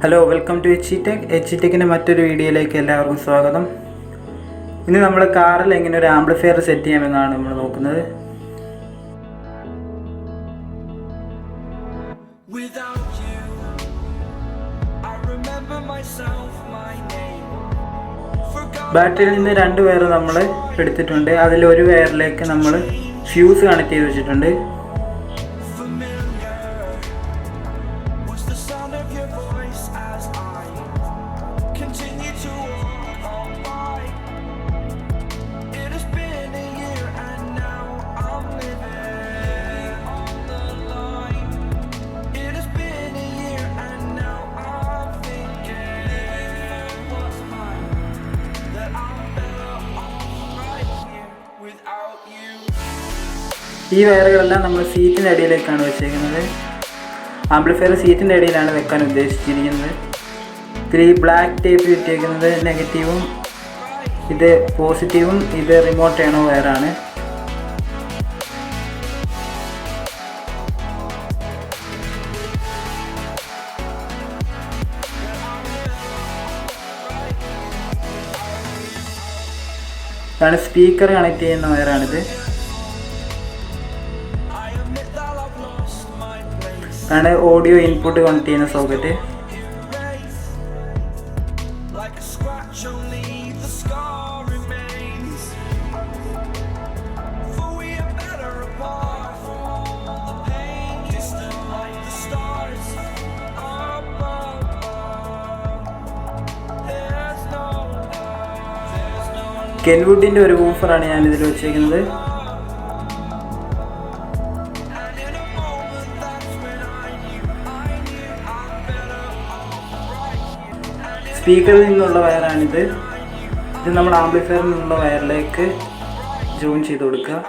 Hello, welcome to H മറ്റൊരു വീഡിയോയിലേക്ക് എല്ലാവർക്കും സ്വാഗതം. ഇന്ന് നമ്മൾ കാറിൽ എങ്ങനെ ഒരു ആംപ്ലിഫയർ സെറ്റ് ചെയ്യാമെന്നാണ് നമ്മൾ നോക്കുന്നത്. ബാറ്ററിയിൽ നിന്ന് 2 വയർ നമ്മൾ എടുത്തിട്ടുണ്ട്. അതിൽ ഒരു വയറിലേക്ക് നമ്മൾ ഫ്യൂസ് കണക്ട് ചെയ്ത് വെച്ചിട്ടുണ്ട്. ഈ വയറുകളെല്ലാം നമ്മൾ സീറ്റിൻ്റെ അടിയിലേക്കാണ് വെച്ചേക്കുന്നത്. ആംപ്ലിഫയർ സീറ്റിൻ്റെ അടിയിലാണ് വെക്കാൻ ഉദ്ദേശിച്ചിരിക്കുന്നത്. ഇതിൽ ഈ ബ്ലാക്ക് ടേപ്പ് ഇട്ടേക്കുന്നത് നെഗറ്റീവും ഇത് പോസിറ്റീവും ഇത് റിമോട്ട് ഏണോ വയറാണ്. ഇതാണ് സ്പീക്കർ കണക്ട് ചെയ്യുന്ന വയറാണിത്. ആണ് ഓഡിയോ ഇൻപുട്ട് കണക്ട് ചെയ്യുന്ന സോക്കറ്റ്. കെൻവുഡിൻ്റെ ഒരു വൂഫറാണ് ഞാനിതിൽ വെച്ചേക്കുന്നത്. സ്പീക്കറിൽ നിന്നുള്ള വയറാണിത്. ഇത് നമ്മൾ ആംപ്ലിഫയറിൽ നിന്നുള്ള വയറിലേക്ക് ജോയിൻ ചെയ്ത് കൊടുക്കുക.